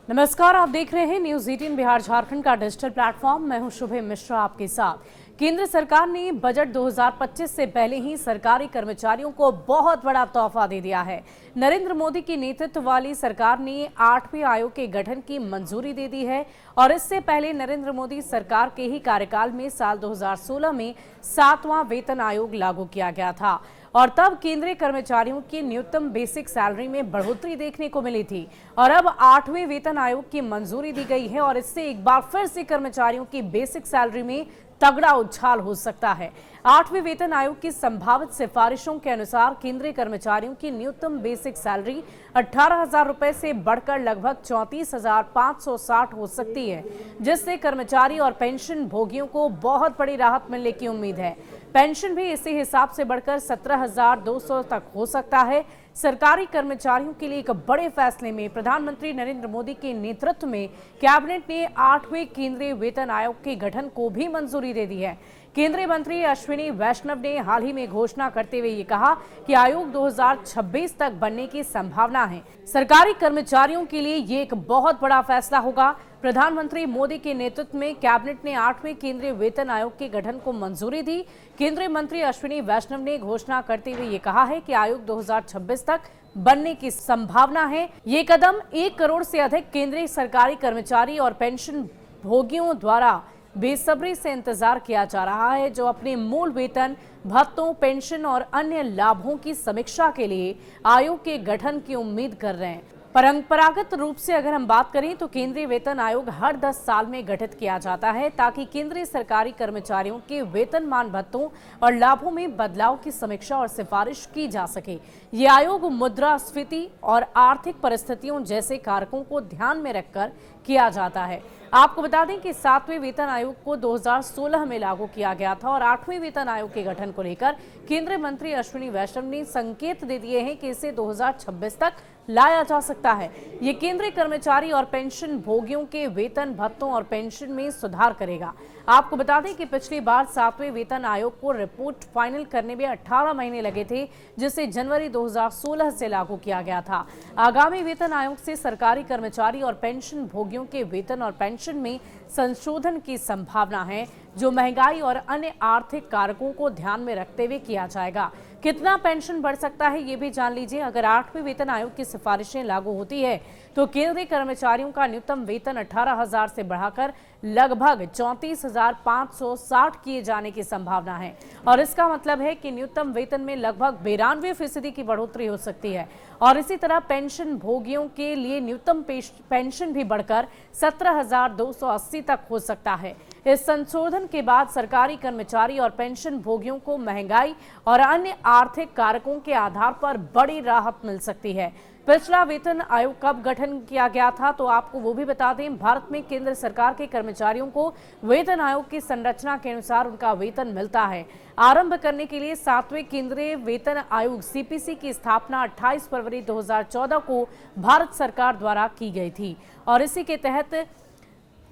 नमस्कार, आप देख रहे हैं न्यूज 18 बिहार झारखंड का डिजिटल प्लेटफॉर्म। मैं हूं शुभे मिश्रा आपके साथ। केंद्र सरकार ने बजट 2025 से पहले ही सरकारी कर्मचारियों को बहुत बड़ा तोहफा दे दिया है। नरेंद्र मोदी की नेतृत्व वाली सरकार ने 8वें आयोग के गठन की मंजूरी दे दी है और इससे पहले नरेंद्र मोदी सरकार के ही कार्यकाल में साल 2016 में 7वां वेतन आयोग लागू किया गया था और तब केंद्रीय कर्मचारियों की न्यूनतम बेसिक सैलरी में बढ़ोतरी देखने को मिली थी और अब 8वें वेतन आयोग की मंजूरी दी गई है और इससे एक बार फिर से कर्मचारियों की बेसिक सैलरी में तगड़ा उछाल हो सकता है। 8वें वेतन आयोग की संभावित सिफारिशों के अनुसार केंद्रीय कर्मचारियों की न्यूनतम बेसिक सैलरी 18,000 रुपए से बढ़कर लगभग 34,560 हो सकती है, जिससे कर्मचारी और पेंशन भोगियों को बहुत बड़ी राहत मिलने की उम्मीद है। पेंशन भी इसी हिसाब से बढ़कर 17,200 तक हो सकता है। सरकारी कर्मचारियों के लिए एक बड़े फैसले में प्रधानमंत्री नरेंद्र मोदी के नेतृत्व में कैबिनेट ने 8वें केंद्रीय वेतन आयोग के गठन को भी मंजूरी दे दी है। केंद्रीय मंत्री अश्विनी वैष्णव ने हाल ही में घोषणा करते हुए ये कहा कि आयोग 2026 तक बनने की संभावना है। सरकारी कर्मचारियों के लिए ये एक बहुत बड़ा फैसला होगा। प्रधानमंत्री मोदी के नेतृत्व में कैबिनेट ने 8वें केंद्रीय वेतन आयोग के गठन को मंजूरी दी। केंद्रीय मंत्री अश्विनी वैष्णव ने घोषणा करते हुए ये कहा है कि आयोग 2026 तक बनने की संभावना है। ये कदम 1 करोड़ से अधिक केंद्रीय सरकारी कर्मचारी और पेंशन भोगियों द्वारा बेसब्री से इंतजार किया जा रहा है, जो अपने मूल वेतन, भत्तों, पेंशन और अन्य लाभों की समीक्षा के लिए आयोग के गठन की उम्मीद कर रहे हैं। परंपरागत रूप से अगर हम बात करें तो केंद्रीय वेतन आयोग हर 10 साल में गठित किया जाता है ताकि केंद्रीय सरकारी कर्मचारियों के वेतनमान, भत्तों और लाभों में बदलाव की समीक्षा और सिफारिश की जा सके। ये आयोग मुद्रास्फीति और आर्थिक परिस्थितियों जैसे कारकों को ध्यान में रखकर किया जाता है। आपको बता दें कि 7वें वेतन आयोग को 2016 में लागू किया गया था और 8वें वेतन आयोग के गठन को लेकर केंद्रीय मंत्री अश्विनी वैष्णव ने संकेत दे दिए हैं कि इसे 2026 तक लाया जा सकता है। ये केंद्रीय कर्मचारी और पेंशन भोगियों के वेतन, भत्तों और पेंशन में सुधार करेगा। आपको बता दें कि पिछली बार 7वें वेतन आयोग को रिपोर्ट फाइनल करने में 18 महीने लगे थे, जिसे जनवरी 2016 से लागू किया गया था। आगामी वेतन आयोग से सरकारी कर्मचारी और पेंशन भोगियों के वेतन और पेंशन में संशोधन की संभावना है, जो महंगाई और अन्य आर्थिक कारकों को ध्यान में रखते हुए किया जाएगा। कितना पेंशन बढ़ सकता है ये भी जान लीजिए। अगर 8वें वेतन आयोग की सिफारिशें लागू होती है तो केंद्रीय कर्मचारियों का न्यूनतम वेतन 18,000 से बढ़ाकर लगभग 34,560 किए जाने की संभावना है और इसका मतलब है कि न्यूनतम वेतन में लगभग 92% की बढ़ोतरी हो सकती है और इसी तरह पेंशन भोगियों के लिए न्यूनतम पेंशन भी बढ़कर 17,280 तक हो सकता है। इस संशोधन के बाद सरकारी कर्मचारी और पेंशन भोगियों को महंगाई और अन्य आर्थिक कारकों के आधार पर बड़ी राहत मिल सकती है। पिछला वेतन आयोग कब गठन किया गया था तो आपको वो भी बता दें। भारत में केंद्र सरकार के कर्मचारियों को वेतन आयोग की संरचना के अनुसार उनका वेतन मिलता है। आरंभ करने के लिए 7वें केंद्रीय वेतन आयोग सीपीसी की स्थापना 28 फरवरी 2014 को भारत सरकार द्वारा की गई थी और इसी के तहत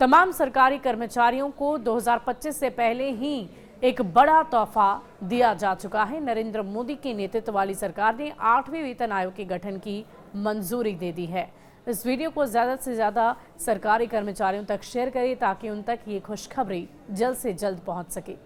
तमाम सरकारी कर्मचारियों को 2025 से पहले ही एक बड़ा तोहफा दिया जा चुका है। नरेंद्र मोदी के नेतृत्व वाली सरकार ने 8वें वेतन आयोग के गठन की मंजूरी दे दी है। इस वीडियो को ज़्यादा से ज़्यादा सरकारी कर्मचारियों तक शेयर करें ताकि उन तक ये खुशखबरी जल्द से जल्द पहुंच सके।